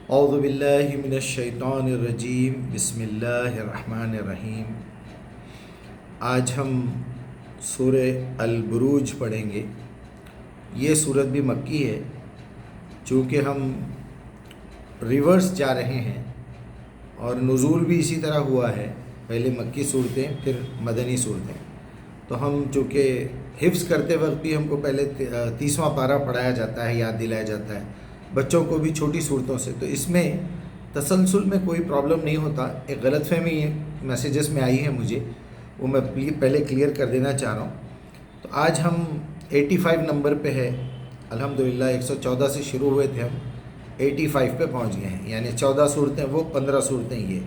اعوذ باللہ من الشیطان الرجیم، بسم اللہ الرحمن الرحیم۔ آج ہم سورہ البروج پڑھیں گے۔ یہ سورت بھی مکی ہے، چونکہ ہم ریورس جا رہے ہیں اور نزول بھی اسی طرح ہوا ہے، پہلے مکی صورتیں پھر مدنی صورتیں۔ تو ہم چونکہ حفظ کرتے وقت بھی ہم کو پہلے 30واں پارہ پڑھایا جاتا ہے، یاد دلایا جاتا ہے بچوں کو بھی چھوٹی صورتوں سے، تو اس میں تسلسل میں کوئی پرابلم نہیں ہوتا۔ ایک غلط فہمی میسیجز میں آئی ہے مجھے، وہ میں پہلے کلیئر کر دینا چاہ رہا ہوں۔ تو آج ہم 85 نمبر پہ ہے، الحمدللہ 114 سے شروع ہوئے تھے، ہم 85 پہ پہنچ گئے ہیں، یعنی 14 صورتیں وہ، 15 صورتیں یہ،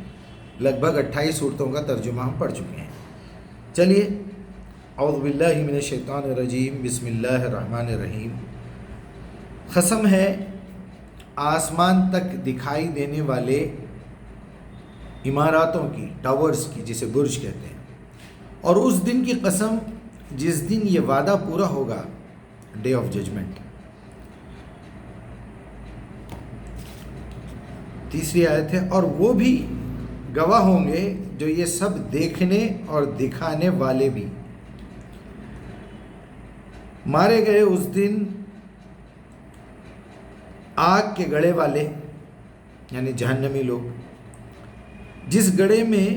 لگ بھگ 28 صورتوں کا ترجمہ ہم پڑھ چکے ہیں۔ چلیے، اعوذ باللہ من الشیطان الرجیم، بسم اللہ الرحمن الرحیم۔ قسم ہے آسمان تک دکھائی دینے والے عماراتوں کی، ٹاورز کی، جسے برج کہتے ہیں، اور اس دن کی قسم جس دن یہ وعدہ پورا ہوگا، ڈے آف ججمنٹ۔ تیسری آیت ہے، اور وہ بھی گواہ ہوں گے جو یہ سب دیکھنے اور دکھانے والے بھی۔ مارے گئے اس دن آگ کے گڑھے والے، یعنی جہنمی لوگ، جس گڑھے میں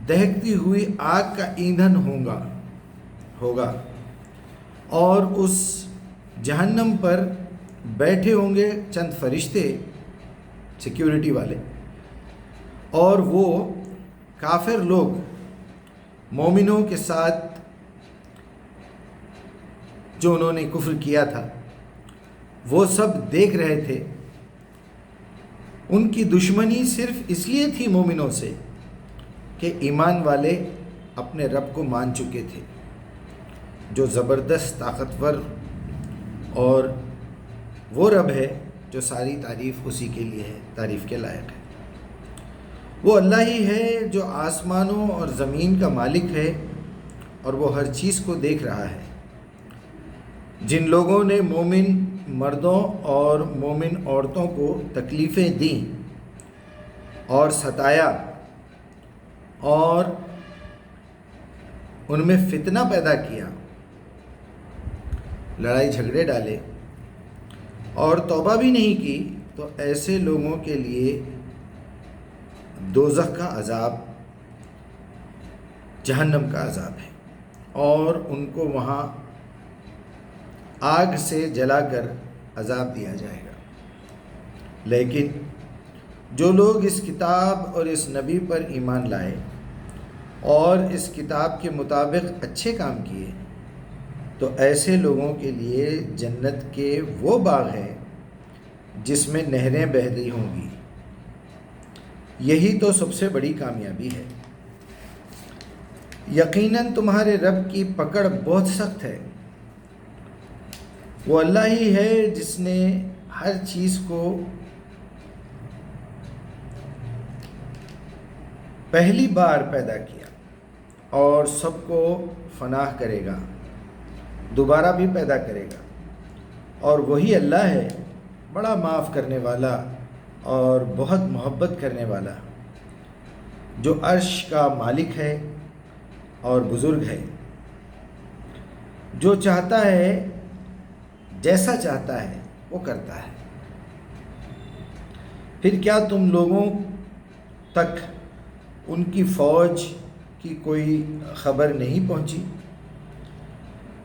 دہکتی ہوئی آگ کا ایندھن ہوگا، اور اس جہنم پر بیٹھے ہوں گے چند فرشتے، سیکیورٹی والے، اور وہ کافر لوگ مومنوں کے ساتھ جو انہوں نے کفر کیا تھا، وہ سب دیکھ رہے تھے۔ ان کی دشمنی صرف اس لیے تھی مومنوں سے کہ ایمان والے اپنے رب کو مان چکے تھے، جو زبردست، طاقتور، اور وہ رب ہے جو ساری تعریف اسی کے لیے ہے، تعریف کے لائق ہے۔ وہ اللہ ہی ہے جو آسمانوں اور زمین کا مالک ہے، اور وہ ہر چیز کو دیکھ رہا ہے۔ جن لوگوں نے مومن مردوں اور مومن عورتوں کو تکلیفیں دیں اور ستایا، اور ان میں فتنہ پیدا کیا، لڑائی جھگڑے ڈالے، اور توبہ بھی نہیں کی، تو ایسے لوگوں کے لیے دوزخ کا عذاب، جہنم کا عذاب ہے، اور ان کو وہاں آگ سے جلا کر عذاب دیا جائے گا۔ لیکن جو لوگ اس کتاب اور اس نبی پر ایمان لائے اور اس کتاب کے مطابق اچھے کام کیے، تو ایسے لوگوں کے لیے جنت کے وہ باغ ہیں جس میں نہریں بہہ رہی ہوں گی۔ یہی تو سب سے بڑی کامیابی ہے۔ یقیناً تمہارے رب کی پکڑ بہت سخت ہے۔ وہ اللہ ہی ہے جس نے ہر چیز کو پہلی بار پیدا کیا اور سب کو فنا کرے گا، دوبارہ بھی پیدا کرے گا، اور وہی اللہ ہے بڑا معاف کرنے والا اور بہت محبت کرنے والا، جو عرش کا مالک ہے اور بزرگ ہے، جو چاہتا ہے، جیسا چاہتا ہے وہ کرتا ہے۔ پھر کیا تم لوگوں تک ان کی فوج کی کوئی خبر نہیں پہنچی،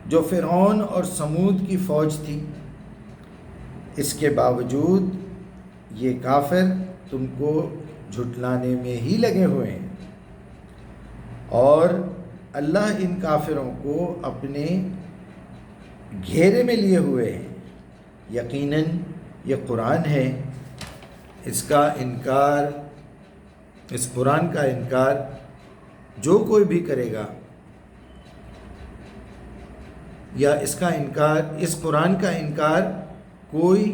جو فرعون اور سمود کی فوج تھی؟ اس کے باوجود یہ کافر تم کو جھٹلانے میں ہی لگے ہوئے ہیں، اور اللہ ان کافروں کو اپنے گھیرے میں لیے ہوئے ہیں۔ یقیناً یہ قرآن ہے، اس قرآن کا انکار جو کوئی بھی کرے گا، یا اس قرآن کا انکار کوئی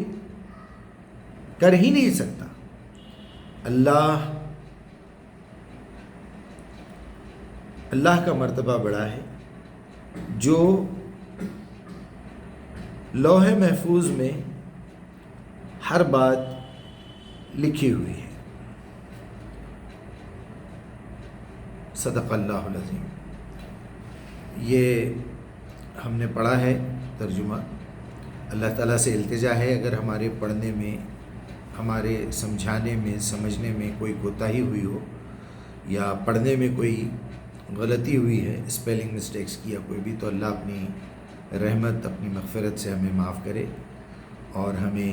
کر ہی نہیں سکتا۔ اللہ کا مرتبہ بڑا ہے، جو لوح محفوظ میں ہر بات لکھی ہوئی ہے۔ صدق اللہ العظیم۔ یہ ہم نے پڑھا ہے ترجمہ۔ اللہ تعالیٰ سے التجا ہے اگر ہمارے پڑھنے میں، ہمارے سمجھانے میں، سمجھنے میں کوئی کوتاہی ہوئی ہو یا پڑھنے میں کوئی غلطی ہوئی ہے، اسپیلنگ مسٹیکس کی یا کوئی بھی، تو اللہ اپنی رحمت، اپنی مغفرت سے ہمیں معاف کرے اور ہمیں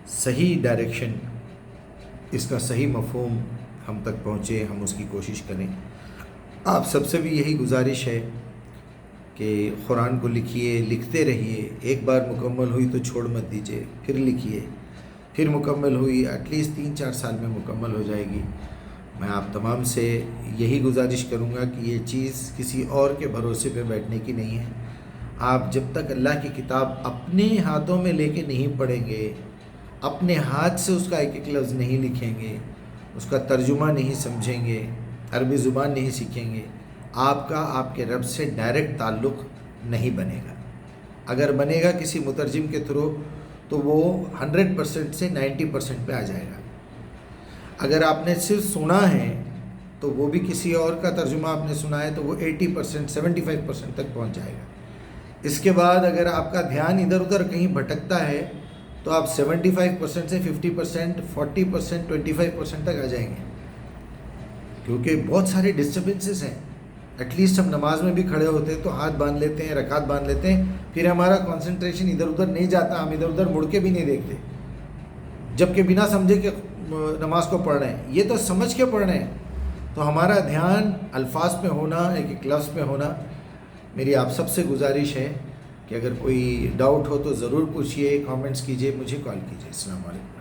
صحیح ڈائریکشن، اس کا صحیح مفہوم ہم تک پہنچے، ہم اس کی کوشش کریں۔ آپ سب سے بھی یہی گزارش ہے کہ قرآن کو لکھیے، لکھتے رہیے۔ ایک بار مکمل ہوئی تو چھوڑ مت دیجیے، پھر لکھیے، پھر مکمل ہوئی، ایٹ لیسٹ 3-4 سال میں مکمل ہو جائے گی۔ میں آپ تمام سے یہی گزارش کروں گا کہ یہ چیز کسی اور کے بھروسے پہ بیٹھنے کی نہیں ہے۔ آپ جب تک اللہ کی کتاب اپنے ہاتھوں میں لے کے نہیں پڑھیں گے، اپنے ہاتھ سے اس کا ایک ایک لفظ نہیں لکھیں گے، اس کا ترجمہ نہیں سمجھیں گے، عربی زبان نہیں سیکھیں گے، آپ کا آپ کے رب سے ڈائریکٹ تعلق نہیں بنے گا۔ اگر بنے گا کسی مترجم کے تھرو تو وہ 100% سے 90% پہ آ جائے گا۔ اگر آپ نے صرف سنا ہے تو وہ بھی کسی اور کا ترجمہ آپ نے سنا ہے تو وہ 80%، 75% تک پہنچ جائے گا۔ اس کے بعد اگر آپ کا دھیان ادھر ادھر کہیں بھٹکتا ہے تو آپ 75% سے 50%، 40%، 25% تک آ جائیں گے، کیونکہ بہت سارے ڈسٹربنسز ہیں۔ ایٹ لیسٹ ہم نماز میں بھی کھڑے ہوتے ہیں تو ہاتھ باندھ لیتے ہیں، رکعت باندھ لیتے ہیں، پھر ہمارا کنسنٹریشن ادھر ادھر نہیں جاتا، ہم ادھر ادھر مڑ کے بھی نہیں دیکھتے، جبکہ بنا سمجھے کہ نماز کو پڑھ رہے ہیں۔ یہ تو سمجھ کے پڑھ رہے ہیں، تو ہمارا دھیان الفاظ پہ ہونا، ایک ایک لفظ پہ ہونا۔ میری آپ سب سے گزارش ہے کہ اگر کوئی ڈاؤٹ ہو تو ضرور پوچھیے، کامنٹس کیجیے، مجھے کال کیجیے۔ السلام علیکم۔